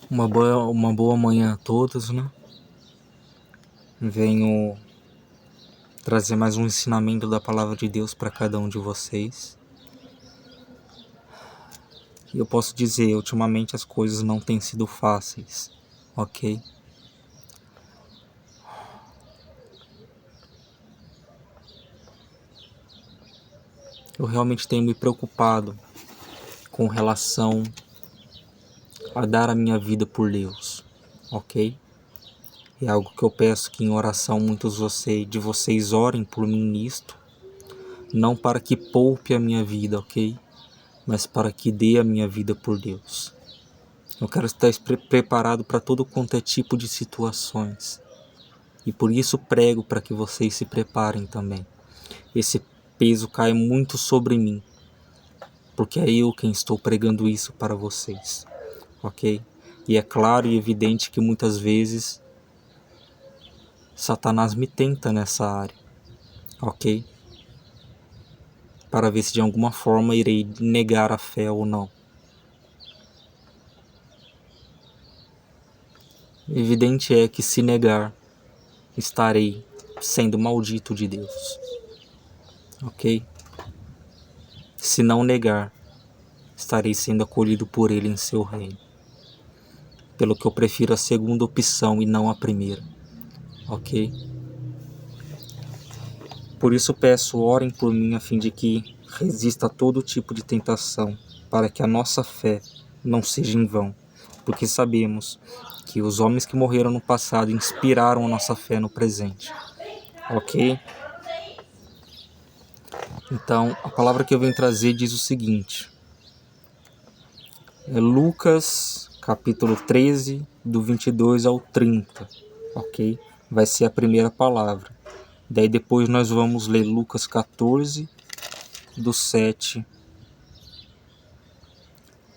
Uma boa manhã a todos, né? Venho trazer mais um ensinamento da palavra de Deus para cada um de vocês. E eu posso dizer, ultimamente as coisas não têm sido fáceis, ok? Eu realmente tenho me preocupado com relação a dar a minha vida por Deus, ok? É algo que eu peço que em oração muitos de vocês orem por mim nisto, não para que poupe a minha vida, ok? Mas para que dê a minha vida por Deus. Eu quero estar preparado para todo quanto é tipo de situações. E por isso prego para que vocês se preparem também. Esse peso cai muito sobre mim, porque é eu quem estou pregando isso para vocês, ok? E é claro e evidente que muitas vezes Satanás me tenta nessa área, ok? Para ver se de alguma forma irei negar a fé ou não. Evidente é que se negar, estarei sendo maldito de Deus, ok? Se não negar, estarei sendo acolhido por Ele em seu reino. Pelo que eu prefiro a segunda opção e não a primeira, ok? Por isso peço, orem por mim a fim de que resista a todo tipo de tentação, para que a nossa fé não seja em vão, porque sabemos que os homens que morreram no passado inspiraram a nossa fé no presente, ok? Então, a palavra que eu venho trazer diz o seguinte, é Lucas capítulo 13, do 22 ao 30, ok? Vai ser a primeira palavra. Daí depois nós vamos ler Lucas 14, do 7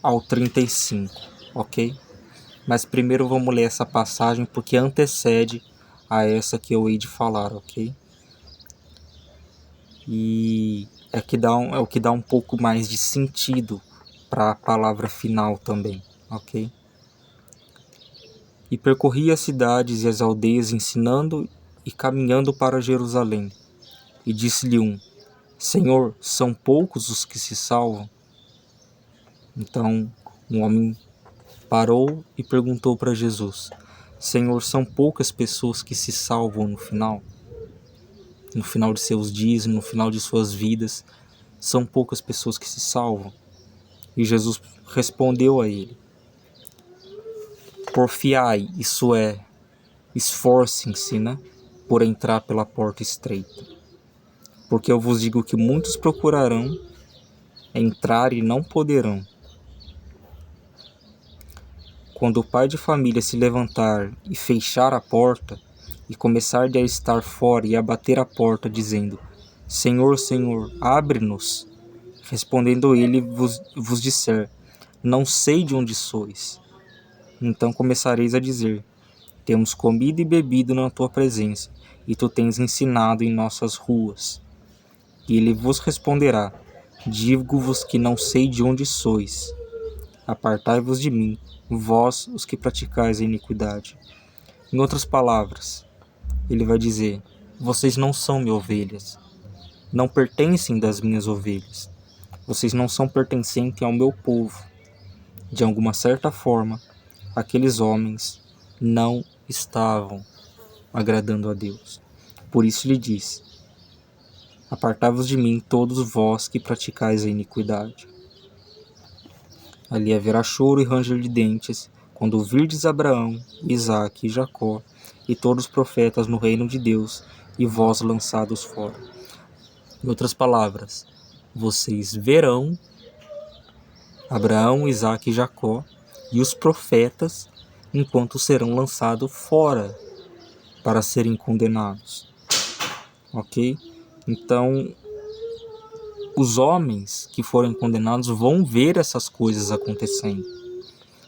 ao 35, ok? Mas primeiro vamos ler essa passagem porque antecede a essa que eu hei de falar, ok? E é o que dá um pouco mais de sentido para a palavra final também, ok? E percorria as cidades e as aldeias ensinando e caminhando para Jerusalém. E disse-lhe um, Senhor, são poucos os que se salvam? Então um homem parou e perguntou para Jesus, Senhor, são poucas pessoas que se salvam no final? No final de seus dias, no final de suas vidas, são poucas pessoas que se salvam? E Jesus respondeu a ele, porfiai, isso é, esforcem-se, né, por entrar pela porta estreita. Porque eu vos digo que muitos procurarão entrar e não poderão. Quando o pai de família se levantar e fechar a porta, e começar a estar fora e a bater a porta, dizendo, Senhor, Senhor, abre-nos. Respondendo ele, vos disser, não sei de onde sois. Então começareis a dizer, temos comido e bebido na tua presença, e tu tens ensinado em nossas ruas. E ele vos responderá, digo-vos que não sei de onde sois. Apartai-vos de mim, vós os que praticais a iniquidade. Em outras palavras, ele vai dizer, vocês não são minhas ovelhas, não pertencem das minhas ovelhas, vocês não são pertencentes ao meu povo. De alguma certa forma, aqueles homens não estavam agradando a Deus. Por isso lhe disse, apartai-vos de mim todos vós que praticais a iniquidade. Ali haverá choro e ranger de dentes, quando virdes Abraão, Isaque e Jacó, e todos os profetas no reino de Deus, e vós lançados fora. Em outras palavras, vocês verão Abraão, Isaque e Jacó, e os profetas, enquanto serão lançados fora, para serem condenados. Ok? Então, os homens que forem condenados vão ver essas coisas acontecendo.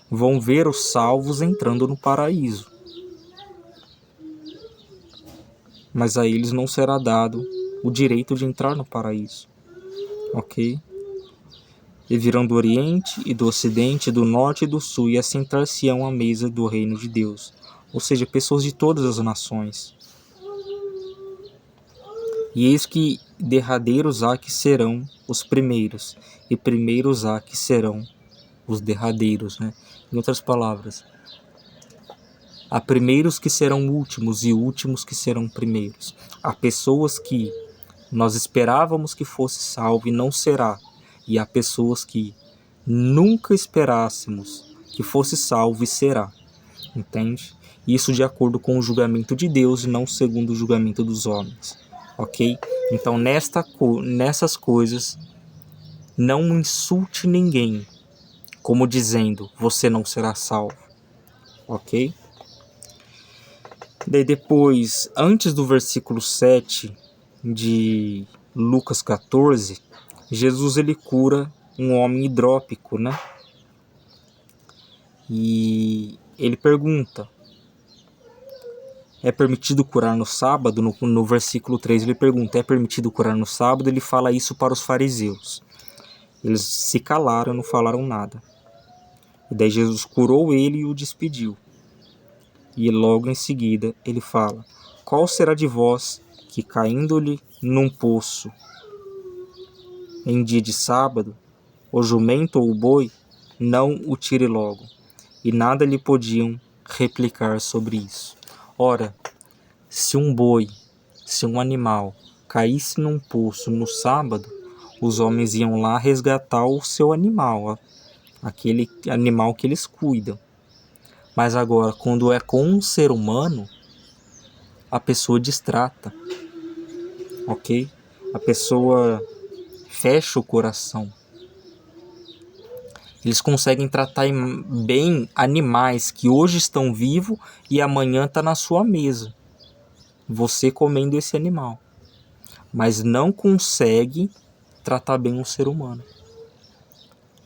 Vão ver os salvos entrando no paraíso. Mas a eles não será dado o direito de entrar no paraíso. Ok? e virão do Oriente e do Ocidente, do Norte e do Sul, e assentar-se-ão à mesa do reino de Deus. Ou seja, pessoas de todas as nações. E eis que derradeiros há que serão os primeiros, e primeiros há que serão os derradeiros, né? Em outras palavras, há primeiros que serão últimos e últimos que serão primeiros. Há pessoas que nós esperávamos que fosse salvo e não será. E há pessoas que nunca esperássemos que fosse salvo e será. Entende? Isso de acordo com o julgamento de Deus e não segundo o julgamento dos homens. Ok? Então nessas coisas não insulte ninguém, como dizendo, você não será salvo. Ok? Daí depois, antes do versículo 7 de Lucas 14, Jesus ele cura um homem hidrópico, né? E ele pergunta, é permitido curar no sábado? No versículo 3 ele pergunta, é permitido curar no sábado? Ele fala isso para os fariseus. Eles se calaram, não falaram nada. E daí Jesus curou ele e o despediu. E logo em seguida ele fala, qual será de vós que caindo-lhe num poço em dia de sábado, o jumento ou o boi, não o tire logo? E nada lhe podiam replicar sobre isso. Ora, se um boi, se um animal caísse num poço no sábado, os homens iam lá resgatar o seu animal, aquele animal que eles cuidam. Mas agora, quando é com um ser humano, a pessoa destrata, ok? A pessoa fecha o coração. Eles conseguem tratar bem animais que hoje estão vivos e amanhã está na sua mesa, você comendo esse animal. Mas não consegue tratar bem um ser humano,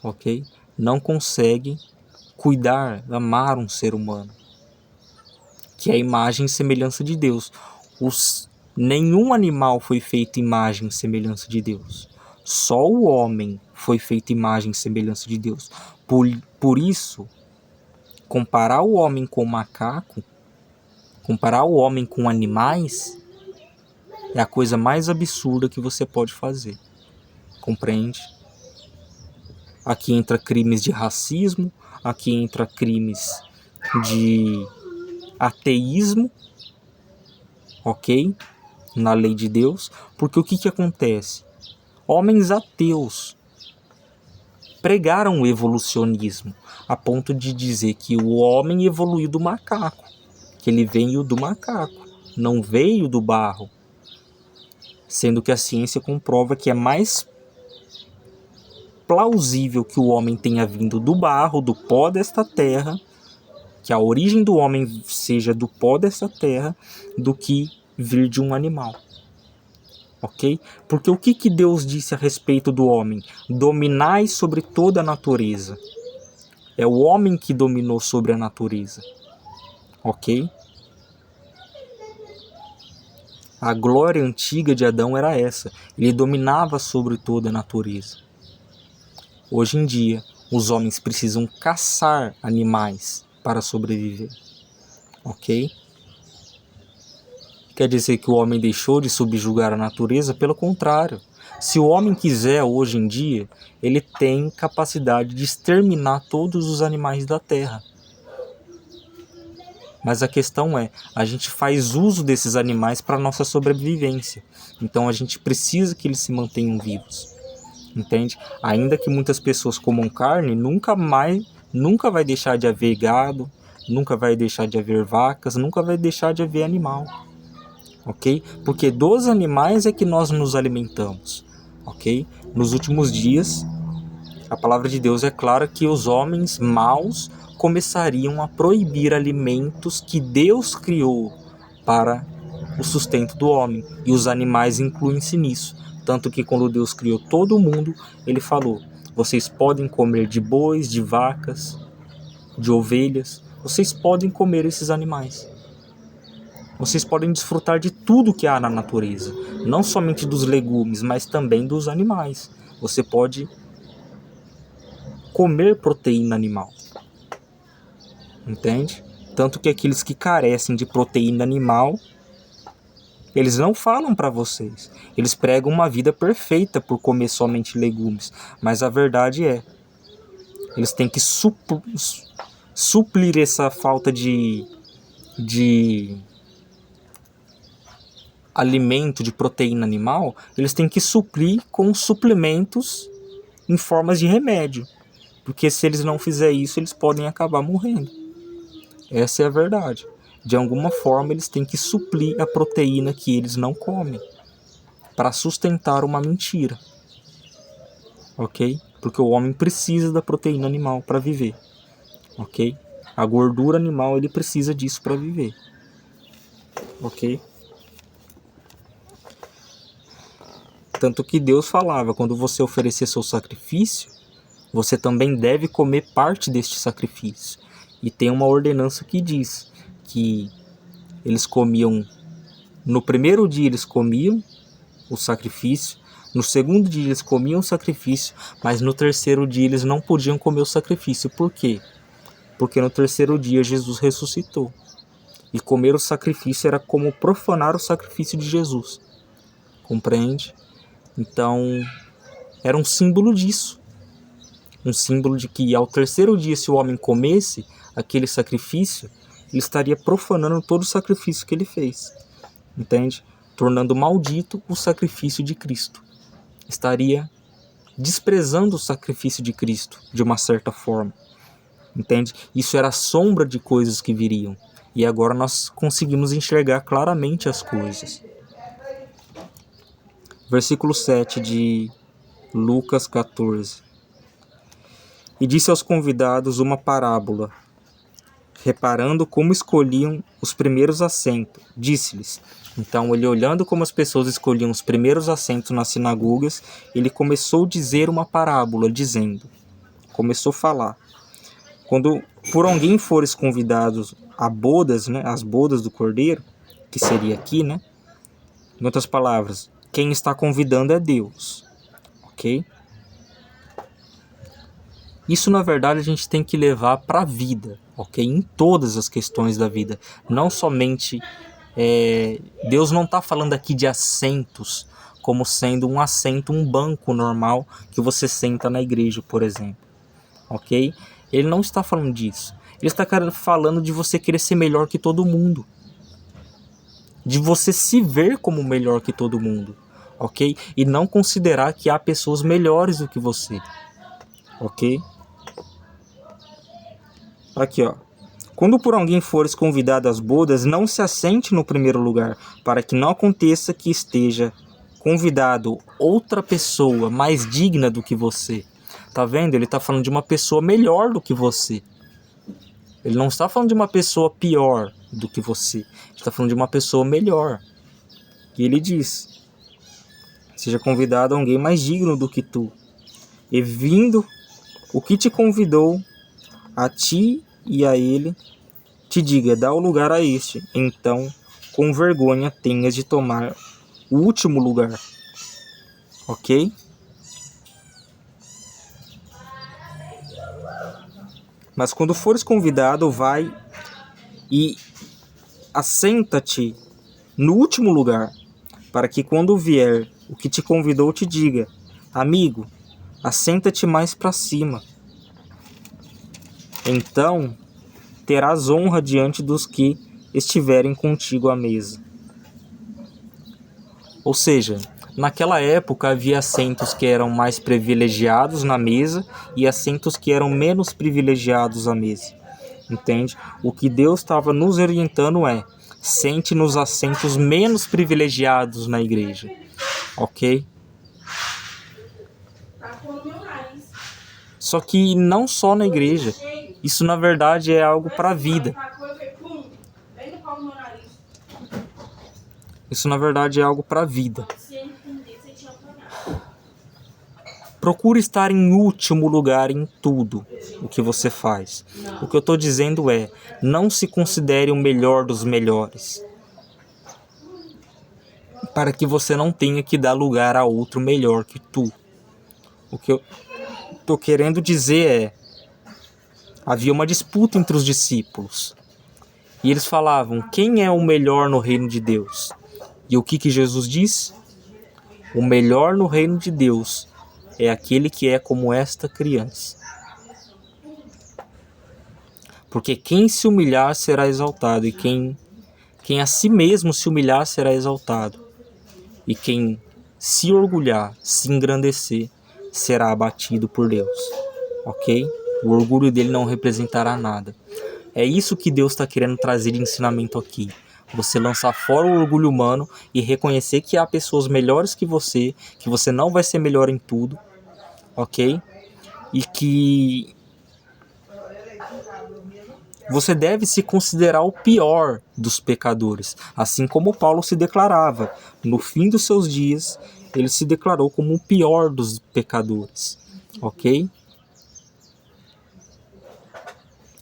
ok? Não consegue cuidar, amar um ser humano, que é a imagem e semelhança de Deus. Nenhum animal foi feito imagem e semelhança de Deus. Só o homem foi feito imagem e semelhança de Deus. Por isso, comparar o homem com o macaco, comparar o homem com animais, é a coisa mais absurda que você pode fazer. Compreende? Aqui entra crimes de racismo, aqui entra crimes de ateísmo, ok? Na lei de Deus, porque o que acontece? Homens ateus pregaram o evolucionismo, a ponto de dizer que o homem evoluiu do macaco, que ele veio do macaco, não veio do barro, sendo que a ciência comprova que é mais plausível que o homem tenha vindo do barro, do pó desta terra, que a origem do homem seja do pó dessa terra, do que vir de um animal. Ok? Porque o que Deus disse a respeito do homem? Dominai sobre toda a natureza. É o homem que dominou sobre a natureza. Ok? A glória antiga de Adão era essa. Ele dominava sobre toda a natureza. Hoje em dia, os homens precisam caçar animais para sobreviver. Ok? Quer dizer que o homem deixou de subjugar a natureza? Pelo contrário. Se o homem quiser hoje em dia, ele tem capacidade de exterminar todos os animais da terra. Mas a questão é, a gente faz uso desses animais para a nossa sobrevivência. Então a gente precisa que eles se mantenham vivos. Entende? Ainda que muitas pessoas comam carne, nunca vai deixar de haver gado, nunca vai deixar de haver vacas, nunca vai deixar de haver animal. Ok? Porque dos animais é que nós nos alimentamos. Ok? Nos últimos dias, a palavra de Deus é clara que os homens maus começariam a proibir alimentos que Deus criou para o sustento do homem. E os animais incluem-se nisso. Tanto que quando Deus criou todo o mundo, ele falou, vocês podem comer de bois, de vacas, de ovelhas, vocês podem comer esses animais. Vocês podem desfrutar de tudo que há na natureza, não somente dos legumes, mas também dos animais. Você pode comer proteína animal. Entende? Tanto que aqueles que carecem de proteína animal, eles não falam para vocês. Eles pregam uma vida perfeita por comer somente legumes. Mas a verdade é, eles têm que suplir essa falta de alimento, de proteína animal. Eles têm que suprir com suplementos em formas de remédio. Porque se eles não fizerem isso, eles podem acabar morrendo. Essa é a verdade. De alguma forma, eles têm que suplir a proteína que eles não comem para sustentar uma mentira. Ok? Porque o homem precisa da proteína animal para viver. Ok? A gordura animal, ele precisa disso para viver. Ok? Tanto que Deus falava, quando você oferecer seu sacrifício, você também deve comer parte deste sacrifício. E tem uma ordenança que diz que eles comiam, no primeiro dia eles comiam o sacrifício, no segundo dia eles comiam o sacrifício, mas no terceiro dia eles não podiam comer o sacrifício. Por quê? Porque no terceiro dia Jesus ressuscitou. E comer o sacrifício era como profanar o sacrifício de Jesus. Compreende? Então, era um símbolo disso. Um símbolo de que ao terceiro dia, se o homem comesse aquele sacrifício, ele estaria profanando todo o sacrifício que ele fez. Entende? Tornando maldito o sacrifício de Cristo. Estaria desprezando o sacrifício de Cristo, de uma certa forma. Entende? Isso era a sombra de coisas que viriam. E agora nós conseguimos enxergar claramente as coisas. Versículo 7 de Lucas 14. E disse aos convidados uma parábola, reparando como escolhiam os primeiros assentos. Disse-lhes. Então, ele olhando como as pessoas escolhiam os primeiros assentos nas sinagogas, ele começou a dizer uma parábola, dizendo, começou a falar. Quando por alguém fores convidados a bodas, né, as bodas do Cordeiro, que seria aqui, né? Em outras palavras, quem está convidando é Deus, ok? Isso, na verdade, a gente tem que levar para a vida, ok? Em todas as questões da vida. Não somente... Deus não está falando aqui de assentos, como sendo um assento, um banco normal que você senta na igreja, por exemplo. Ok? Ele não está falando disso. Ele está falando de você querer ser melhor que todo mundo. De você se ver como melhor que todo mundo. Ok? E não considerar que há pessoas melhores do que você. Ok? Aqui, ó. Quando por alguém fores convidado às bodas, não se assente no primeiro lugar, para que não aconteça que esteja convidado outra pessoa mais digna do que você. Tá vendo? Ele está falando de uma pessoa melhor do que você. Ele não está falando de uma pessoa pior do que você. Ele está falando de uma pessoa melhor. E ele diz, seja convidado a alguém mais digno do que tu. E vindo o que te convidou, a ti e a ele, te diga, dá o lugar a este. Então, com vergonha, tenhas de tomar o último lugar. Ok? Mas quando fores convidado, vai e assenta-te no último lugar, para que quando vier o que te convidou te diga, amigo, assenta-te mais para cima. Então terás honra diante dos que estiverem contigo à mesa. Ou seja, naquela época havia assentos que eram mais privilegiados na mesa e assentos que eram menos privilegiados à mesa. Entende? O que Deus estava nos orientando é, sente nos assentos menos privilegiados na igreja. Ok? Só que não só na igreja. Isso, na verdade, é algo para a vida. Isso, na verdade, é algo para a vida. Procure estar em último lugar em tudo o que você faz. O que eu estou dizendo é, não se considere o melhor dos melhores. Para que você não tenha que dar lugar a outro melhor que tu. estou querendo dizer havia uma disputa entre os discípulos. E eles falavam, quem é o melhor no reino de Deus? E o que Jesus disse? O melhor no reino de Deus é aquele que é como esta criança. Porque quem se humilhar será exaltado, e quem a si mesmo se humilhar será exaltado. E quem se orgulhar, se engrandecer, será abatido por Deus. Ok? O orgulho dele não representará nada. É isso que Deus está querendo trazer de ensinamento aqui. Você lançar fora o orgulho humano e reconhecer que há pessoas melhores que você não vai ser melhor em tudo, ok? E que você deve se considerar o pior dos pecadores, assim como Paulo se declarava. No fim dos seus dias, ele se declarou como o pior dos pecadores, ok?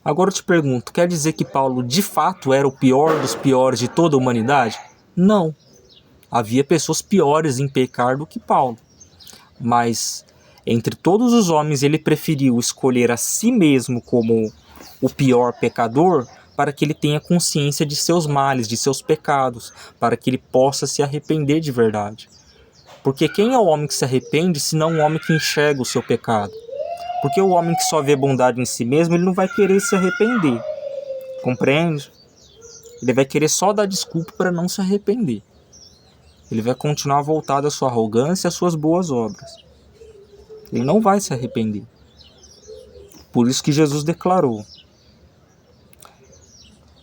Agora eu te pergunto, quer dizer que Paulo de fato era o pior dos piores de toda a humanidade? Não. Havia pessoas piores em pecar do que Paulo. Mas entre todos os homens ele preferiu escolher a si mesmo como o pior pecador para que ele tenha consciência de seus males, de seus pecados, para que ele possa se arrepender de verdade. Porque quem é o homem que se arrepende senão um homem que enxerga o seu pecado? Porque o homem que só vê bondade em si mesmo, ele não vai querer se arrepender. Compreende? Ele vai querer só dar desculpa para não se arrepender. Ele vai continuar voltado à sua arrogância e às suas boas obras. Ele não vai se arrepender. Por isso que Jesus declarou: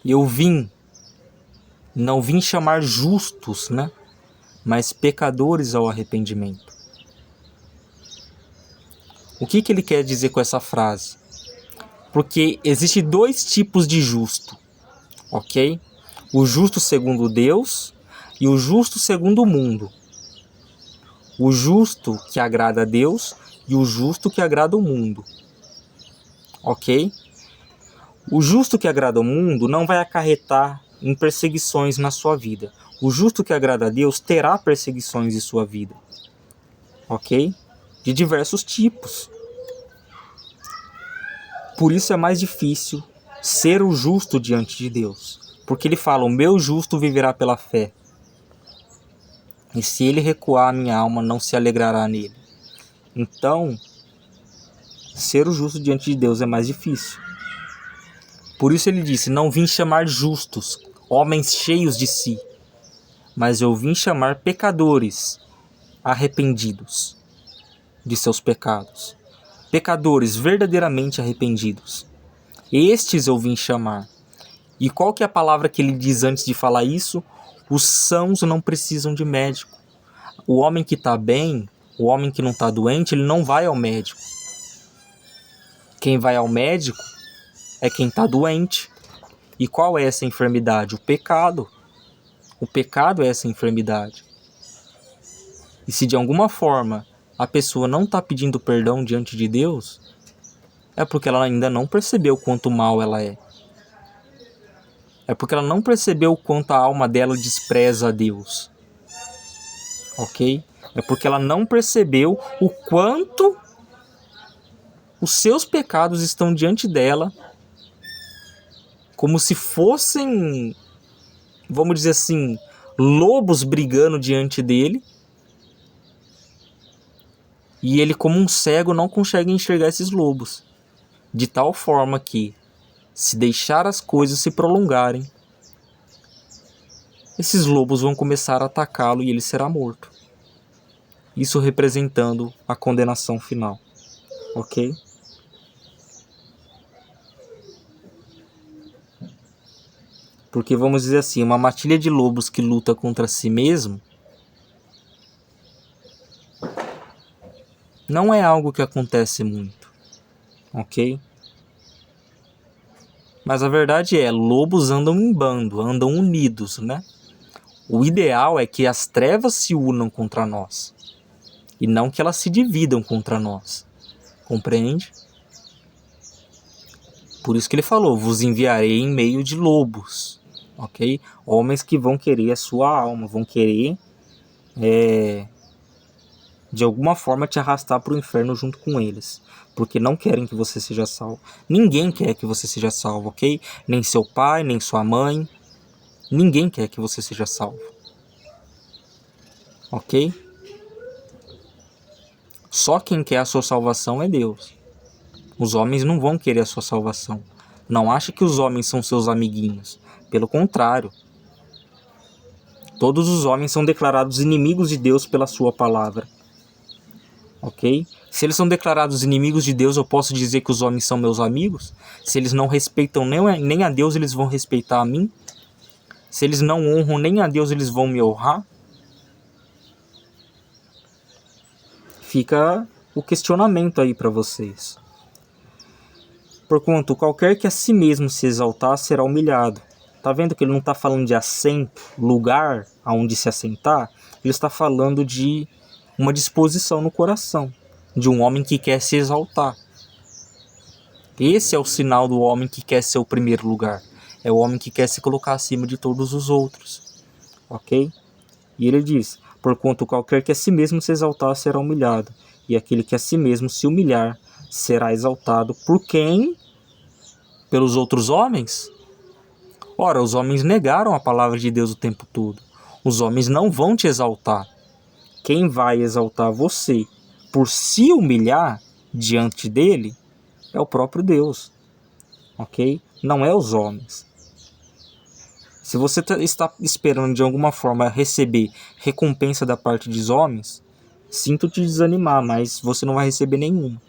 eu não vim chamar justos, né? Mas pecadores ao arrependimento. O que ele quer dizer com essa frase? Porque existe dois tipos de justo, ok? O justo segundo Deus e o justo segundo o mundo. O justo que agrada a Deus e o justo que agrada o mundo, ok? O justo que agrada o mundo não vai acarretar em perseguições na sua vida. O justo que agrada a Deus terá perseguições em sua vida, ok? De diversos tipos. Por isso é mais difícil ser o justo diante de Deus. Porque ele fala, o meu justo viverá pela fé. E se ele recuar, a minha alma não se alegrará nele. Então, ser o justo diante de Deus é mais difícil. Por isso ele disse, não vim chamar justos, homens cheios de si, mas eu vim chamar pecadores arrependidos de seus pecados. Pecadores verdadeiramente arrependidos. Estes eu vim chamar. E qual que é a palavra que ele diz antes de falar isso? Os sãos não precisam de médico. O homem que está bem, o homem que não está doente, ele não vai ao médico. Quem vai ao médico é quem está doente. E qual é essa enfermidade? O pecado. O pecado é essa enfermidade. E se de alguma forma a pessoa não está pedindo perdão diante de Deus, é porque ela ainda não percebeu quanto mal ela é. É porque ela não percebeu o quanto a alma dela despreza a Deus. Ok? É porque ela não percebeu o quanto os seus pecados estão diante dela, como se fossem, vamos dizer assim, lobos brigando diante dele. E ele, como um cego, não consegue enxergar esses lobos. De tal forma que, se deixar as coisas se prolongarem, esses lobos vão começar a atacá-lo e ele será morto. Isso representando a condenação final. Ok? Porque, vamos dizer assim, uma matilha de lobos que luta contra si mesmo não é algo que acontece muito, ok? Mas a verdade é, lobos andam em bando, andam unidos, né? O ideal é que as trevas se unam contra nós, e não que elas se dividam contra nós, compreende? Por isso que ele falou, vos enviarei em meio de lobos, ok? Homens que vão querer a sua alma, vão querer de alguma forma te arrastar para o inferno junto com eles, porque não querem que você seja salvo. Ninguém quer que você seja salvo, ok? Nem seu pai, nem sua mãe, ninguém quer que você seja salvo, ok? Só quem quer a sua salvação é Deus. Os homens não vão querer a sua salvação. Não ache que os homens são seus amiguinhos. Pelo contrário. Todos os homens são declarados inimigos de Deus pela sua palavra. Ok? Se eles são declarados inimigos de Deus, eu posso dizer que os homens são meus amigos? Se eles não respeitam nem a Deus, eles vão respeitar a mim? Se eles não honram nem a Deus, eles vão me honrar? Fica o questionamento aí para vocês. Porquanto qualquer que a si mesmo se exaltar será humilhado. Tá vendo que ele não está falando de assento, lugar aonde se assentar? Ele está falando de uma disposição no coração, de um homem que quer se exaltar. Esse é o sinal do homem que quer ser o primeiro lugar. É o homem que quer se colocar acima de todos os outros. Ok? E ele diz: porquanto qualquer que a si mesmo se exaltar será humilhado, e aquele que a si mesmo se humilhar será exaltado. Por quem? Pelos outros homens? Ora, os homens negaram a palavra de Deus o tempo todo. Os homens não vão te exaltar. Quem vai exaltar você por se humilhar diante dele é o próprio Deus. Ok? Não é os homens. Se você está esperando de alguma forma receber recompensa da parte dos homens, sinto te desanimar, mas você não vai receber nenhuma.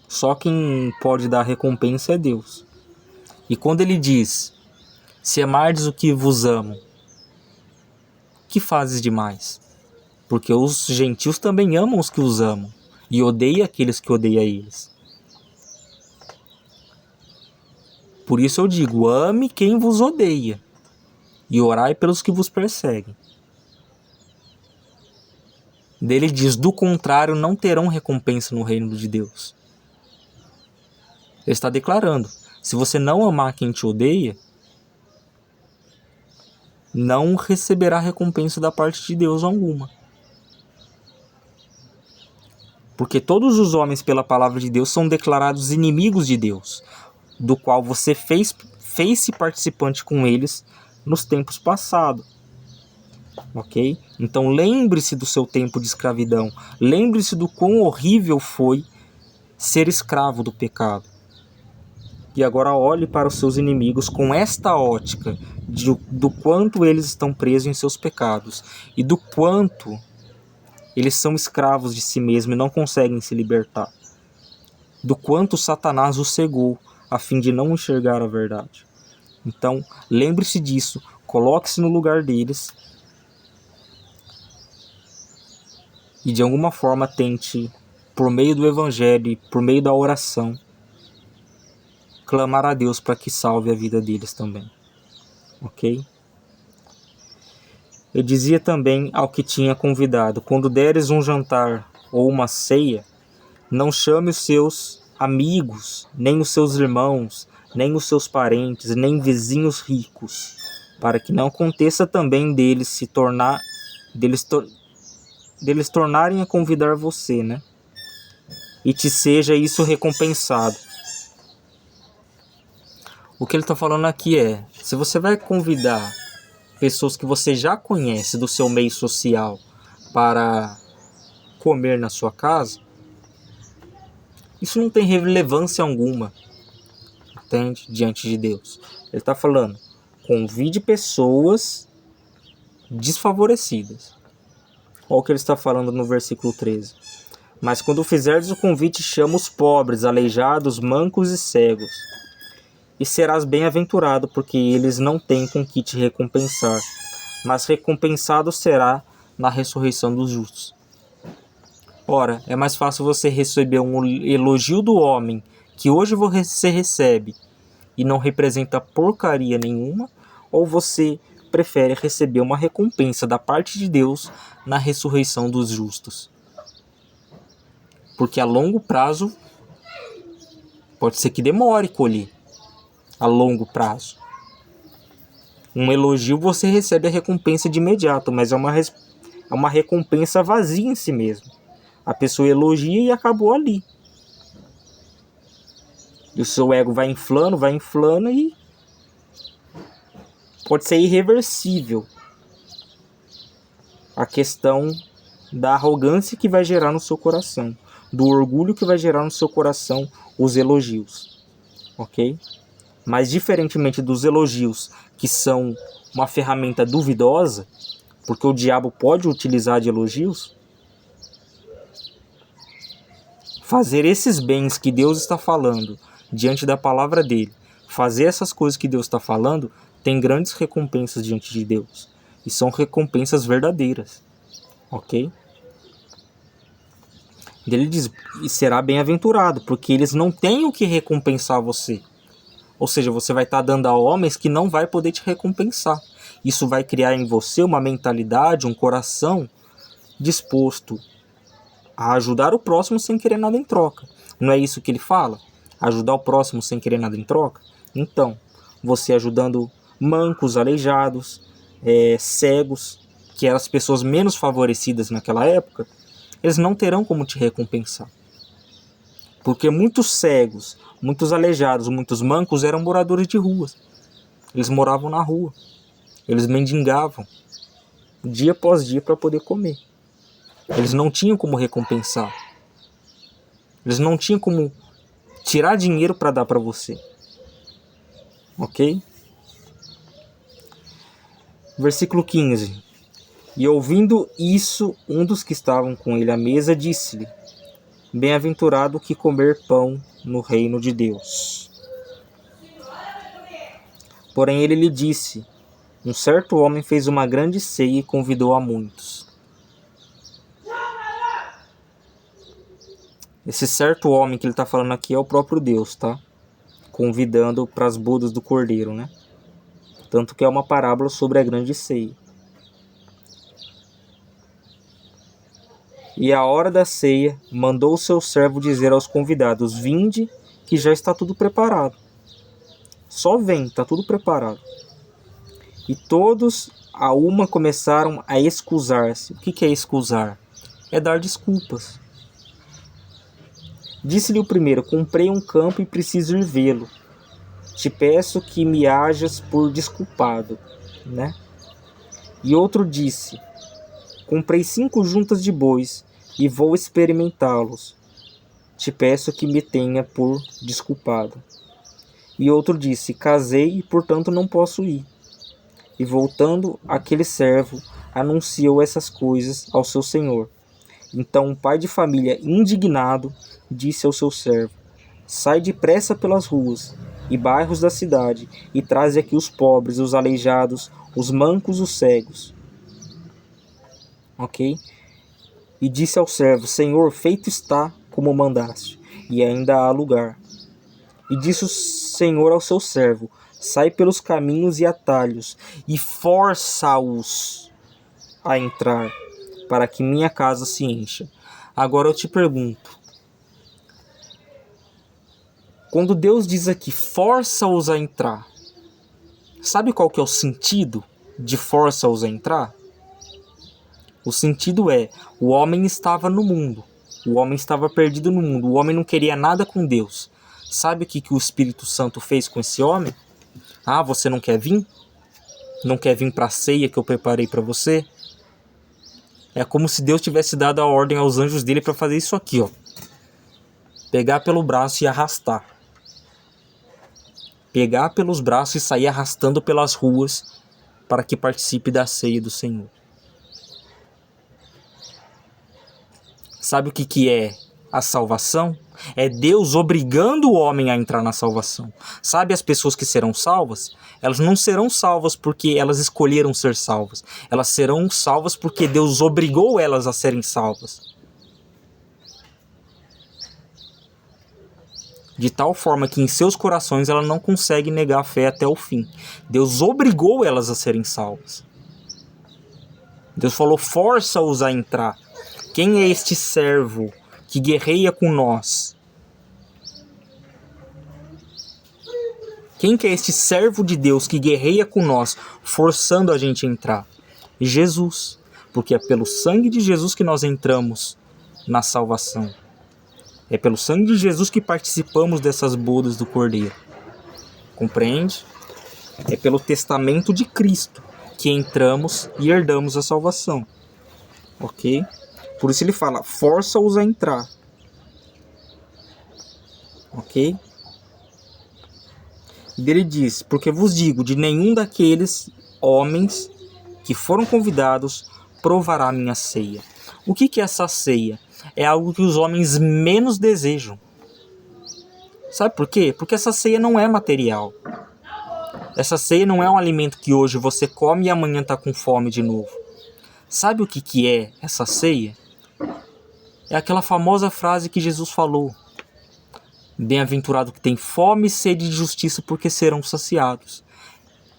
Só quem pode dar recompensa é Deus. E quando ele diz: se amardes o que vos amo, que fazes demais? Porque os gentios também amam os que os amam, e odeiam aqueles que odeiam eles. Por isso eu digo: ame quem vos odeia, e orai pelos que vos perseguem. Dele diz: do contrário, não terão recompensa no reino de Deus. Ele está declarando: se você não amar quem te odeia, não receberá recompensa da parte de Deus alguma. Porque todos os homens, pela palavra de Deus, são declarados inimigos de Deus, do qual você fez-se participante com eles nos tempos passados. Ok? Então lembre-se do seu tempo de escravidão. Lembre-se do quão horrível foi ser escravo do pecado. E agora olhe para os seus inimigos com esta ótica do quanto eles estão presos em seus pecados e do quanto eles são escravos de si mesmos e não conseguem se libertar. Do quanto Satanás os cegou a fim de não enxergar a verdade. Então, lembre-se disso, coloque-se no lugar deles e de alguma forma tente, por meio do evangelho e por meio da oração, clamar a Deus para que salve a vida deles também. Ok? Eu dizia também ao que tinha convidado: quando deres um jantar ou uma ceia, não chame os seus amigos, nem os seus irmãos, nem os seus parentes, nem vizinhos ricos, para que não aconteça também deles tornarem a convidar você, né? E te seja isso recompensado. O que ele está falando aqui é: se você vai convidar pessoas que você já conhece do seu meio social para comer na sua casa, isso não tem relevância alguma, entende? Diante de Deus. Ele está falando: convide pessoas desfavorecidas. Olha o que ele está falando no versículo 13. Mas quando fizerdes o convite, chama os pobres, aleijados, mancos e cegos, e serás bem-aventurado, porque eles não têm com que te recompensar, mas recompensado será na ressurreição dos justos. Ora, é mais fácil você receber um elogio do homem que hoje você recebe e não representa porcaria nenhuma, ou você prefere receber uma recompensa da parte de Deus na ressurreição dos justos? Porque a longo prazo pode ser que demore colher. A longo prazo. Um elogio você recebe a recompensa de imediato, mas é é uma recompensa vazia em si mesmo. A pessoa elogia e acabou ali. E o seu ego vai inflando e pode ser irreversível a questão da arrogância que vai gerar no seu coração, do orgulho que vai gerar no seu coração os elogios, ok? Mas diferentemente dos elogios, que são uma ferramenta duvidosa, porque o diabo pode utilizar de elogios, fazer esses bens que Deus está falando diante da palavra dele, fazer essas coisas que Deus está falando, tem grandes recompensas diante de Deus. E são recompensas verdadeiras, ok? Ele diz, e será bem-aventurado, porque eles não têm o que recompensar você. Ou seja, você vai estar dando a homens que não vai poder te recompensar. Isso vai criar em você uma mentalidade, um coração disposto a ajudar o próximo sem querer nada em troca. Não é isso que ele fala? Ajudar o próximo sem querer nada em troca? Então, você ajudando mancos, aleijados, cegos, que eram as pessoas menos favorecidas naquela época, eles não terão como te recompensar. Porque muitos cegos, muitos aleijados, muitos mancos eram moradores de ruas. Eles moravam na rua. Eles mendigavam dia após dia para poder comer. Eles não tinham como recompensar. Eles não tinham como tirar dinheiro para dar para você. Ok? Versículo 15. E ouvindo isso, um dos que estavam com ele à mesa disse-lhe: Bem-aventurado o que comer pão no reino de Deus. Porém ele lhe disse: Um certo homem fez uma grande ceia e convidou a muitos. Esse certo homem que ele está falando aqui é o próprio Deus, tá? Convidando para as bodas do Cordeiro, né? Tanto que é uma parábola sobre a grande ceia. E à hora da ceia, mandou o seu servo dizer aos convidados: Vinde, que já está tudo preparado. Só vem, está tudo preparado. E todos a uma começaram a excusar-se. O que é excusar? É dar desculpas. Disse-lhe o primeiro: Comprei um campo e preciso ir vê-lo. Te peço que me hajas por desculpado, né? E outro disse: Comprei 5 juntas de bois e vou experimentá-los. Te peço que me tenha por desculpado. E outro disse: Casei e portanto não posso ir. E voltando, aquele servo anunciou essas coisas ao seu senhor. Então um pai de família indignado disse ao seu servo: Sai depressa pelas ruas e bairros da cidade e traze aqui os pobres, os aleijados, os mancos, os cegos. Ok? E disse ao servo: Senhor, feito está como mandaste, e ainda há lugar. E disse o Senhor ao seu servo: Sai pelos caminhos e atalhos e força-os a entrar, para que minha casa se encha. Agora eu te pergunto, quando Deus diz aqui, força-os a entrar, sabe qual que é o sentido de força-os a entrar? O sentido é, o homem estava no mundo, o homem estava perdido no mundo, o homem não queria nada com Deus. Sabe o que o Espírito Santo fez com esse homem? Ah, você não quer vir? Não quer vir para a ceia que eu preparei para você? É como se Deus tivesse dado a ordem aos anjos dele para fazer isso aqui, ó. Pegar pelo braço e arrastar. Pegar pelos braços e sair arrastando pelas ruas para que participe da ceia do Senhor. Sabe o que é a salvação? É Deus obrigando o homem a entrar na salvação. Sabe as pessoas que serão salvas? Elas não serão salvas porque elas escolheram ser salvas. Elas serão salvas porque Deus obrigou elas a serem salvas. De tal forma que em seus corações ela não consegue negar a fé até o fim. Deus obrigou elas a serem salvas. Deus falou: força-os a entrar. Quem é este servo que guerreia com nós? Quem que é este servo de Deus que guerreia com nós, forçando a gente a entrar? Jesus. Porque é pelo sangue de Jesus que nós entramos na salvação. É pelo sangue de Jesus que participamos dessas bodas do Cordeiro. Compreende? É pelo testamento de Cristo que entramos e herdamos a salvação. Ok? Por isso ele fala, força-os a entrar. Ok? E ele diz, porque vos digo, de nenhum daqueles homens que foram convidados provará a minha ceia. O que é essa ceia? É algo que os homens menos desejam. Sabe por quê? Porque essa ceia não é material. Essa ceia não é um alimento que hoje você come e amanhã está com fome de novo. Sabe o que é essa ceia? É aquela famosa frase que Jesus falou. Bem-aventurado que tem fome e sede de justiça, porque serão saciados.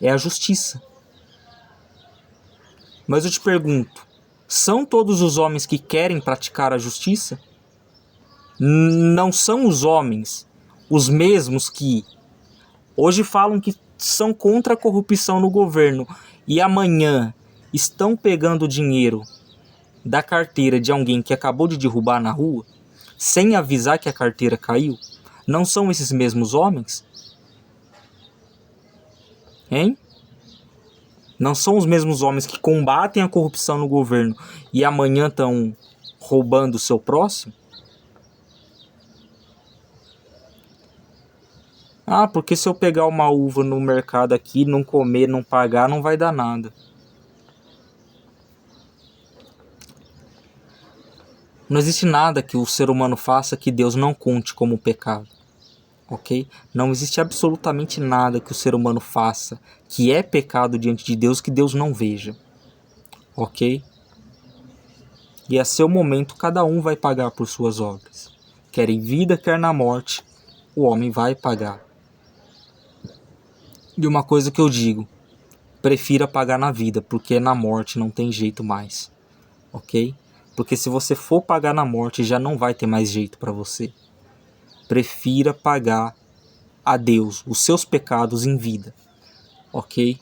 É a justiça. Mas eu te pergunto, são todos os homens que querem praticar a justiça? Não são os homens os mesmos que hoje falam que são contra a corrupção no governo e amanhã estão pegando dinheiro da carteira de alguém que acabou de derrubar na rua, sem avisar que a carteira caiu? Não são esses mesmos homens? Hein? Não são os mesmos homens que combatem a corrupção no governo e amanhã estão roubando o seu próximo? Ah, porque se eu pegar uma uva no mercado aqui, não comer, não pagar, não vai dar nada. Não existe nada que o ser humano faça que Deus não conte como pecado. Ok? Não existe absolutamente nada que o ser humano faça que é pecado diante de Deus que Deus não veja. Ok? E a seu momento cada um vai pagar por suas obras. Quer em vida, quer na morte, o homem vai pagar. E uma coisa que eu digo, prefira pagar na vida, porque na morte não tem jeito mais. Ok? Porque se você for pagar na morte, já não vai ter mais jeito para você. Prefira pagar a Deus os seus pecados em vida. Ok?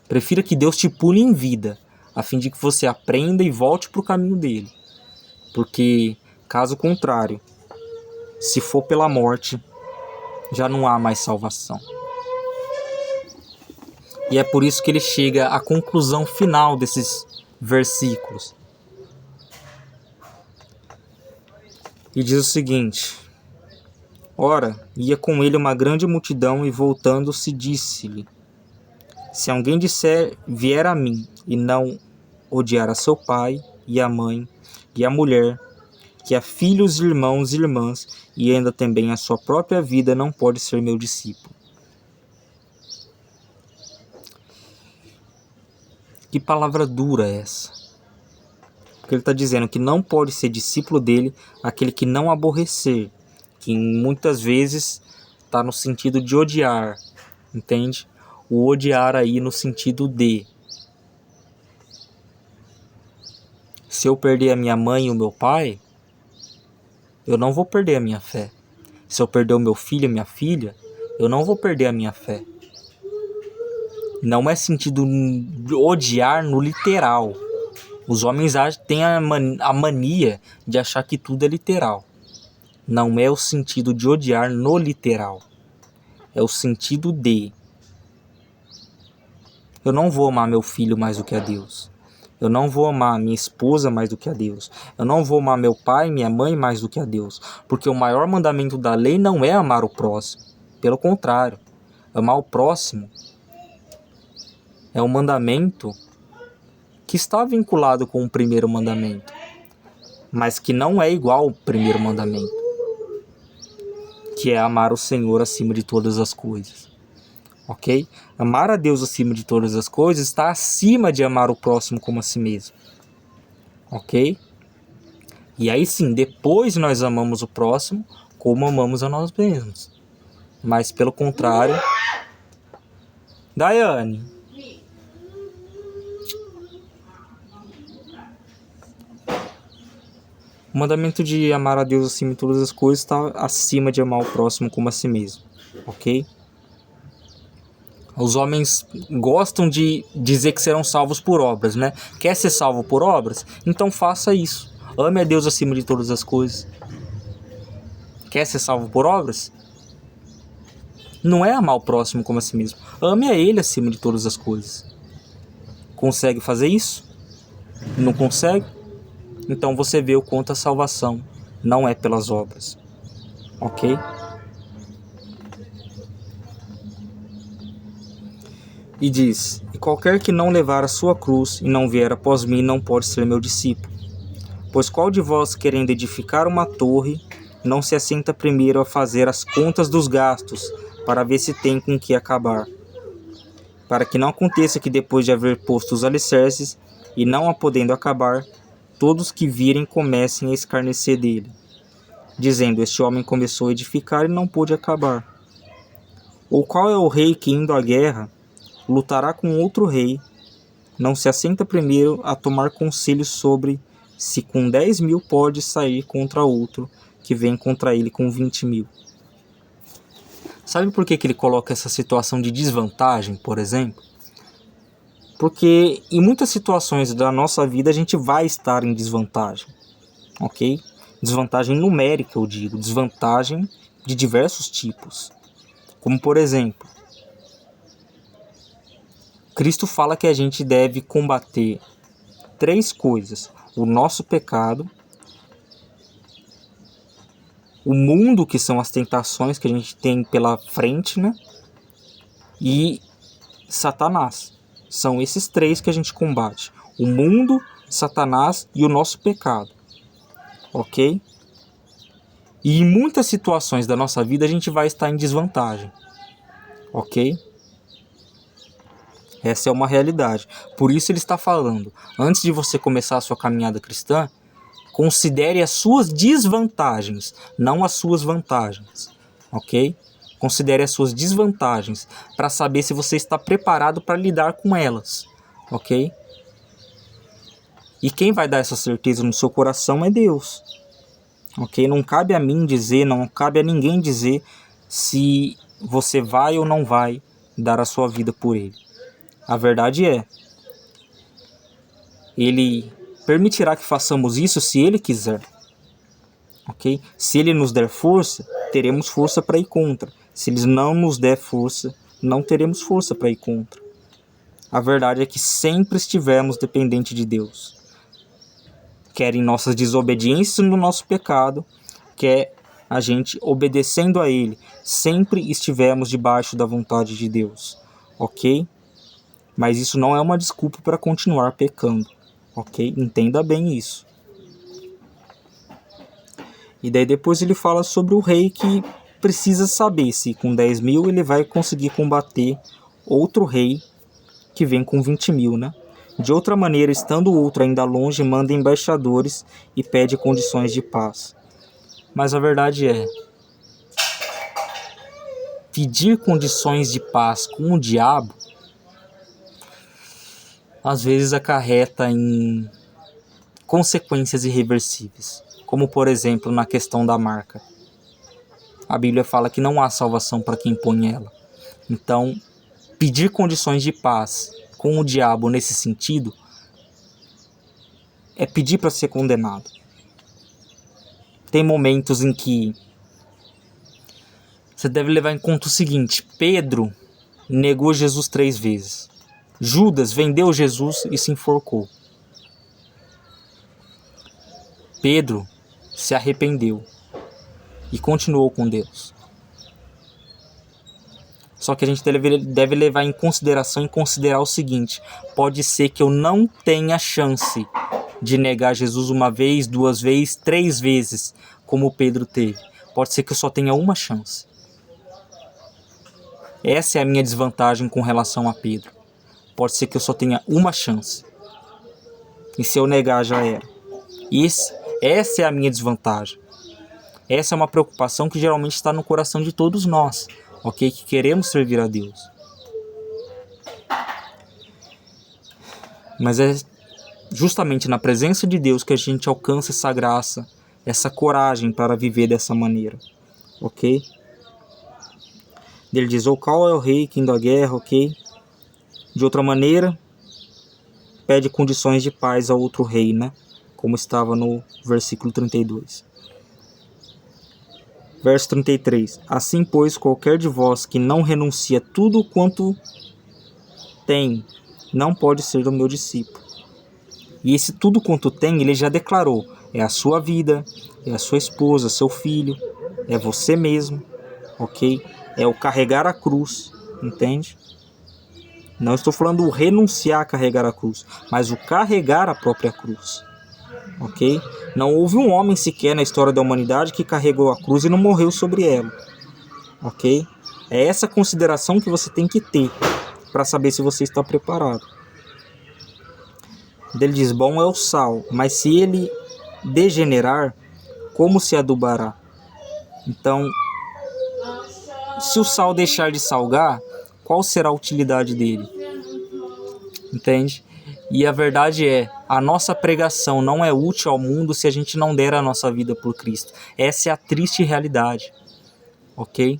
Prefira que Deus te pune em vida, a fim de que você aprenda e volte para o caminho dele. Porque, caso contrário, se for pela morte, já não há mais salvação. E é por isso que ele chega à conclusão final desses versículos. E diz o seguinte: ora, ia com ele uma grande multidão, e voltando-se disse-lhe: se alguém disser, vier a mim, e não odiar a seu pai, e a mãe, e a mulher, que a filhos, irmãos e irmãs, e ainda também a sua própria vida, não pode ser meu discípulo. Que palavra dura é essa? Porque ele está dizendo que não pode ser discípulo dele aquele que não aborrecer, que muitas vezes está no sentido de odiar, entende? O odiar aí no sentido de: se eu perder a minha mãe e o meu pai, eu não vou perder a minha fé. Se eu perder o meu filho e minha filha, eu não vou perder a minha fé. Não é sentido de odiar no literal. Os homens têm a mania de achar que tudo é literal. Não é o sentido de odiar no literal. É o sentido de: eu não vou amar meu filho mais do que a Deus. Eu não vou amar minha esposa mais do que a Deus. Eu não vou amar meu pai e minha mãe mais do que a Deus. Porque o maior mandamento da lei não é amar o próximo. Pelo contrário, amar o próximo é um mandamento que está vinculado com o primeiro mandamento, mas que não é igual ao primeiro mandamento, que é amar o Senhor acima de todas as coisas. Ok? Amar a Deus acima de todas as coisas está acima de amar o próximo como a si mesmo. Ok? E aí sim, depois nós amamos o próximo como amamos a nós mesmos. Mas pelo contrário... Daiane... O mandamento de amar a Deus acima de todas as coisas está acima de amar o próximo como a si mesmo. Ok? Os homens gostam de dizer que serão salvos por obras, né? Quer ser salvo por obras? Então faça isso. Ame a Deus acima de todas as coisas. Quer ser salvo por obras? Não é amar o próximo como a si mesmo. Ame a Ele acima de todas as coisas. Consegue fazer isso? Não consegue? Então você vê o quanto a salvação não é pelas obras. Ok? E diz: e qualquer que não levar a sua cruz e não vier após mim não pode ser meu discípulo. Pois qual de vós, querendo edificar uma torre, não se assenta primeiro a fazer as contas dos gastos, para ver se tem com que acabar? Para que não aconteça que depois de haver posto os alicerces, e não a podendo acabar, todos que virem comecem a escarnecer dele, dizendo: este homem começou a edificar e não pôde acabar. Ou qual é o rei que, indo à guerra, lutará com outro rei, não se assenta primeiro a tomar conselho sobre se com 10.000 pode sair contra outro, que vem contra ele com 20.000? Sabe por que ele coloca essa situação de desvantagem, por exemplo? Porque em muitas situações da nossa vida a gente vai estar em desvantagem, ok? Desvantagem numérica, eu digo, desvantagem de diversos tipos. Como por exemplo, Cristo fala que a gente deve combater 3 coisas: o nosso pecado, o mundo, que são as tentações que a gente tem pela frente, né? E Satanás. São esses 3 que a gente combate: o mundo, Satanás e o nosso pecado. Ok? E em muitas situações da nossa vida a gente vai estar em desvantagem. Ok? Essa é uma realidade. Por isso ele está falando: antes de você começar a sua caminhada cristã, considere as suas desvantagens, não as suas vantagens. Ok? Considere as suas desvantagens para saber se você está preparado para lidar com elas. Ok? E quem vai dar essa certeza no seu coração é Deus. Ok? Não cabe a mim dizer, não cabe a ninguém dizer se você vai ou não vai dar a sua vida por Ele. A verdade é, Ele permitirá que façamos isso se Ele quiser. Ok? Se Ele nos der força, teremos força para ir contra. Se Ele não nos der força, não teremos força para ir contra. A verdade é que sempre estivemos dependentes de Deus. Quer em nossas desobediências no nosso pecado, quer a gente obedecendo a Ele, sempre estivemos debaixo da vontade de Deus. Ok? Mas isso não é uma desculpa para continuar pecando. Ok? Entenda bem isso. E daí depois ele fala sobre o rei que precisa saber se com 10.000 ele vai conseguir combater outro rei que vem com 20.000, né? De outra maneira, estando o outro ainda longe, manda embaixadores e pede condições de paz. Mas a verdade é, pedir condições de paz com o diabo às vezes acarreta em consequências irreversíveis, como por exemplo na questão da marca. A Bíblia fala que não há salvação para quem põe ela. Então, pedir condições de paz com o diabo nesse sentido é pedir para ser condenado. Tem momentos em que você deve levar em conta o seguinte: Pedro negou Jesus 3 vezes. Judas vendeu Jesus e se enforcou. Pedro se arrependeu e continuou com Deus. Só que a gente deve levar em consideração e considerar o seguinte: pode ser que eu não tenha chance de negar Jesus 1 vez, 2 vezes, 3 vezes, como Pedro teve. Pode ser que eu só tenha uma chance. Essa é a minha desvantagem com relação a Pedro. Pode ser que eu só tenha uma chance. E se eu negar, já era. Essa é a minha desvantagem. Essa é uma preocupação que geralmente está no coração de todos nós, ok? Que queremos servir a Deus. Mas é justamente na presença de Deus que a gente alcança essa graça, essa coragem para viver dessa maneira, ok? Ele diz, ou qual é o rei que indo à guerra, ok? De outra maneira, pede condições de paz a outro rei, né? Como estava no versículo 32. Verso 33. Assim, pois, qualquer de vós que não renuncia tudo quanto tem, não pode ser o meu discípulo. E esse tudo quanto tem, ele já declarou. É a sua vida, é a sua esposa, seu filho, é você mesmo, ok? É o carregar a cruz, entende? Não estou falando o renunciar a carregar a cruz, mas o carregar a própria cruz, ok? Não houve um homem sequer na história da humanidade que carregou a cruz e não morreu sobre ela, ok? É essa consideração que você tem que ter para saber se você está preparado. Ele diz, bom é o sal, mas se ele degenerar, como se adubará? Então, se o sal deixar de salgar, qual será a utilidade dele? Entende? E a verdade é, a nossa pregação não é útil ao mundo se a gente não der a nossa vida por Cristo. Essa é a triste realidade, ok?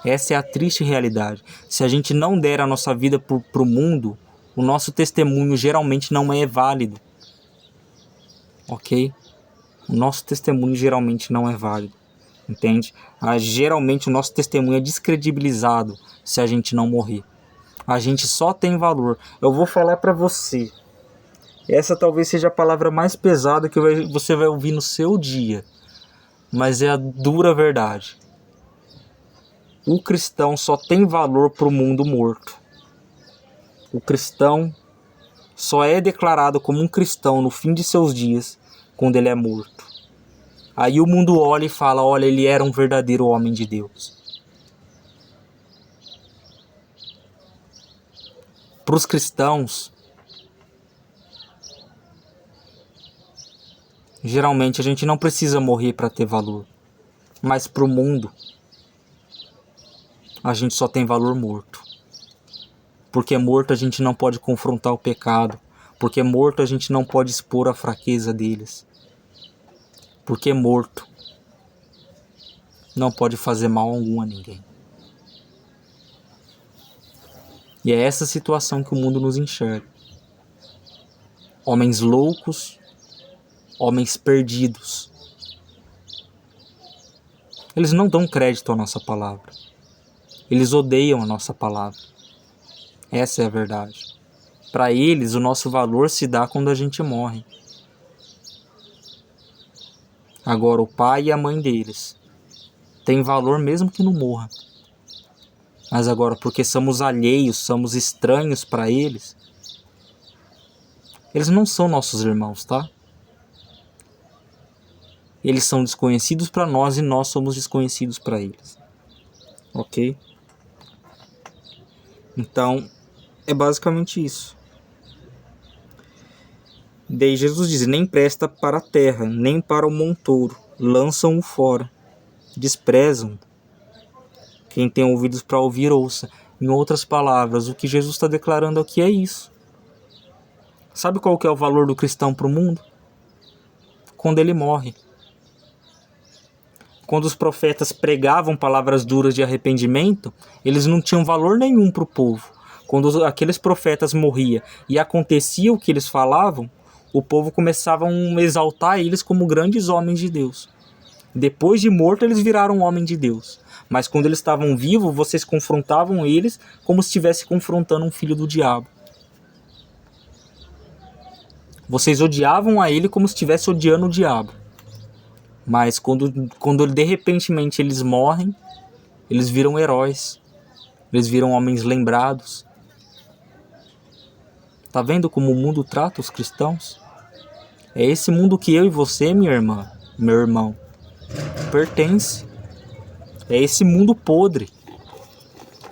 Essa é a triste realidade. Se a gente não der a nossa vida para o mundo, o nosso testemunho geralmente não é válido, ok? O nosso testemunho geralmente não é válido, entende? Geralmente o nosso testemunho é descredibilizado se a gente não morrer. A gente só tem valor. Eu vou falar para você. Essa talvez seja a palavra mais pesada que você vai ouvir no seu dia. Mas é a dura verdade. O cristão só tem valor para o mundo morto. O cristão só é declarado como um cristão no fim de seus dias quando ele é morto. Aí o mundo olha e fala, olha, ele era um verdadeiro homem de Deus. Para os cristãos, geralmente a gente não precisa morrer para ter valor. Mas para o mundo, a gente só tem valor morto. Porque morto a gente não pode confrontar o pecado. Porque morto a gente não pode expor a fraqueza deles. Porque morto não pode fazer mal algum a ninguém. E é essa situação que o mundo nos enxerga. Homens loucos, homens perdidos. Eles não dão crédito à nossa palavra. Eles odeiam a nossa palavra. Essa é a verdade. Para eles, o nosso valor se dá quando a gente morre. Agora, o pai e a mãe deles têm valor mesmo que não morra. Mas agora, porque somos alheios, somos estranhos para eles, eles não são nossos irmãos, tá? Eles são desconhecidos para nós e nós somos desconhecidos para eles. Ok? Então, é basicamente isso. Daí Jesus diz, nem presta para a terra, nem para o montouro, lançam-o fora, desprezam. Quem tem ouvidos para ouvir, ouça. Em outras palavras, o que Jesus está declarando aqui é isso. Sabe qual que é o valor do cristão para o mundo? Quando ele morre. Quando os profetas pregavam palavras duras de arrependimento, eles não tinham valor nenhum para o povo. Quando aqueles profetas morriam e acontecia o que eles falavam, o povo começava a exaltar eles como grandes homens de Deus. Depois de morto, eles viraram homem de Deus. Mas quando eles estavam vivos, vocês confrontavam eles como se estivesse confrontando um filho do diabo. Vocês odiavam a ele como se estivesse odiando o diabo. Mas quando de repentemente eles morrem, eles viram heróis. Eles viram homens lembrados. Tá vendo como o mundo trata os cristãos? É esse mundo que eu e você, minha irmã, meu irmão, pertence. É esse mundo podre.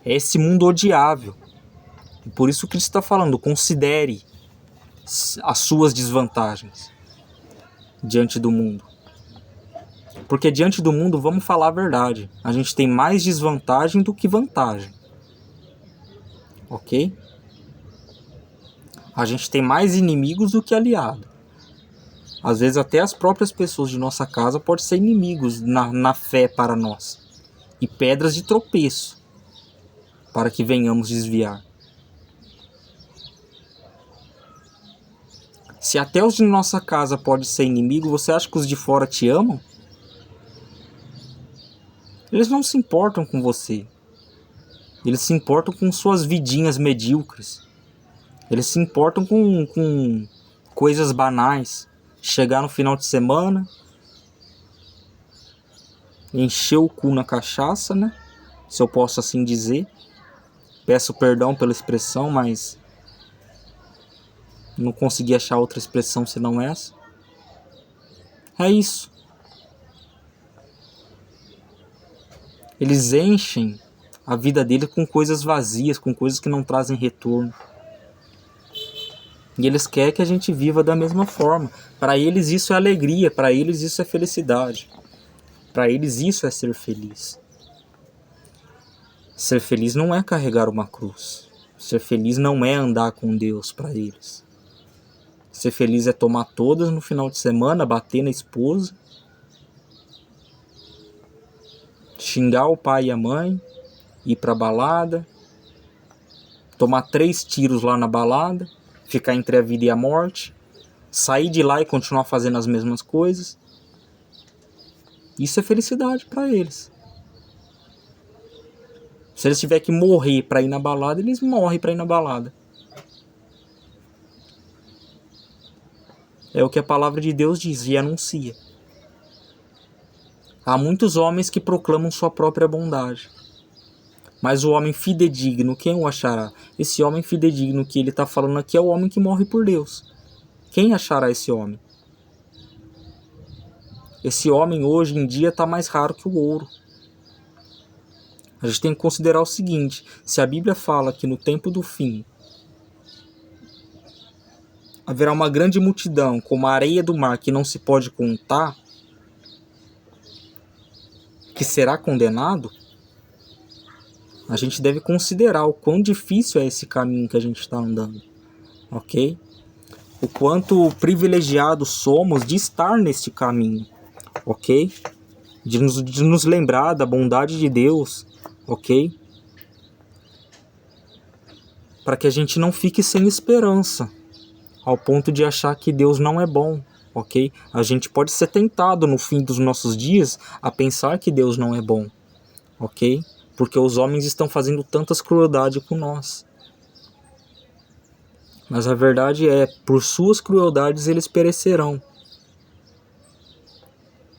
É esse mundo odiável. E por isso que ele está falando, considere as suas desvantagens diante do mundo. Porque diante do mundo, vamos falar a verdade, a gente tem mais desvantagem do que vantagem. Ok? A gente tem mais inimigos do que aliado. Às vezes até as próprias pessoas de nossa casa podem ser inimigos na fé para nós. e pedras de tropeço para que venhamos desviar. Se até os de nossa casa podem ser inimigo, você acha que os de fora te amam? Eles não se importam com você. Eles se importam com suas vidinhas medíocres. Eles se importam com coisas banais. Chegar no final de semana, encher o cu na cachaça, né? Se eu posso assim dizer. Peço perdão pela expressão, mas não consegui achar outra expressão senão essa. É isso. Eles enchem a vida dele com coisas vazias, com coisas que não trazem retorno. E eles querem que a gente viva da mesma forma. Para eles isso é alegria, para eles isso é felicidade. Para eles isso é ser feliz. Ser feliz não é carregar uma cruz. Ser feliz não é andar com Deus para eles. Ser feliz é tomar todas no final de semana, bater na esposa, xingar o pai e a mãe, ir pra balada, tomar 3 tiros lá na balada, ficar entre a vida e a morte, sair de lá e continuar fazendo as mesmas coisas. Isso é felicidade para eles. Se eles tiverem que morrer para ir na balada, eles morrem para ir na balada. É o que a palavra de Deus diz e anuncia. Há muitos homens que proclamam sua própria bondade. Mas o homem fidedigno, quem o achará? Esse homem fidedigno que ele está falando aqui é o homem que morre por Deus. Quem achará esse homem? Esse homem hoje em dia está mais raro que o ouro. A gente tem que considerar o seguinte: se a Bíblia fala que no tempo do fim haverá uma grande multidão como a areia do mar que não se pode contar, que será condenado, a gente deve considerar o quão difícil é esse caminho que a gente está andando, ok? O quanto privilegiados somos de estar neste caminho, ok? De nos lembrar da bondade de Deus, ok? Para que a gente não fique sem esperança, ao ponto de achar que Deus não é bom, ok? A gente pode ser tentado no fim dos nossos dias a pensar que Deus não é bom, ok? Porque os homens estão fazendo tantas crueldades com nós. Mas a verdade é, por suas crueldades eles perecerão.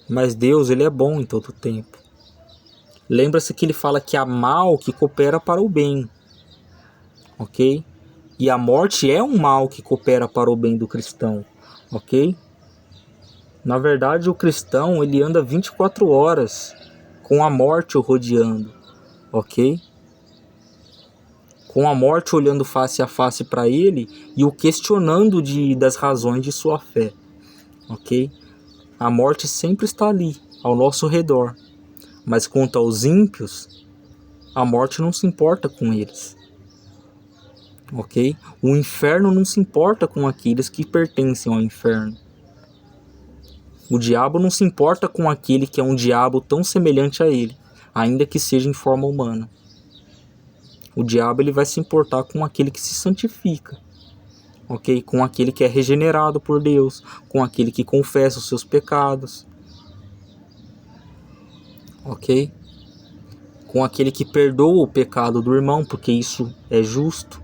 Mas Deus, ele é bom em todo o tempo. Lembra-se que ele fala que há mal que coopera para o bem, ok? E a morte é um mal que coopera para o bem do cristão, ok? Na verdade, o cristão, ele anda 24 horas com a morte o rodeando, ok? Com a morte olhando face a face para ele e o questionando das razões de sua fé, ok? A morte sempre está ali, ao nosso redor. Mas quanto aos ímpios, a morte não se importa com eles, ok? O inferno não se importa com aqueles que pertencem ao inferno. O diabo não se importa com aquele que é um diabo tão semelhante a ele, ainda que seja em forma humana. O diabo, ele vai se importar com aquele que se santifica, ok? Com aquele que é regenerado por Deus, com aquele que confessa os seus pecados, ok? Com aquele que perdoa o pecado do irmão, porque isso é justo,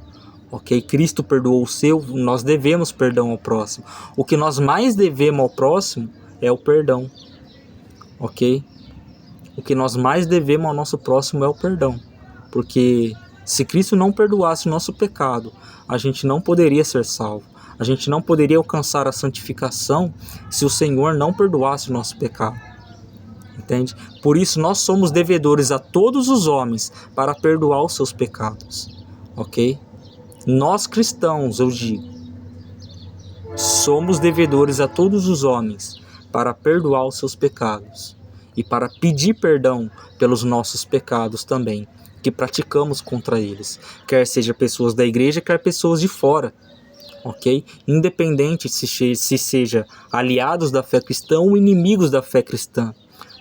ok? Cristo perdoou o seu, nós devemos perdão ao próximo. O que nós mais devemos ao próximo é o perdão, ok? O que nós mais devemos ao nosso próximo é o perdão, porque se Cristo não perdoasse o nosso pecado, a gente não poderia ser salvo, a gente não poderia alcançar a santificação se o Senhor não perdoasse o nosso pecado, entende? Por isso nós somos devedores a todos os homens para perdoar os seus pecados, ok? Nós cristãos, eu digo, somos devedores a todos os homens para perdoar os seus pecados e para pedir perdão pelos nossos pecados também, que praticamos contra eles, quer seja pessoas da igreja, quer pessoas de fora, ok? Independente se seja aliados da fé cristã ou inimigos da fé cristã,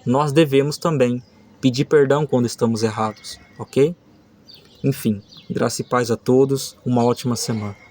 nós devemos também pedir perdão quando estamos errados, ok? Enfim, graça e paz a todos, uma ótima semana.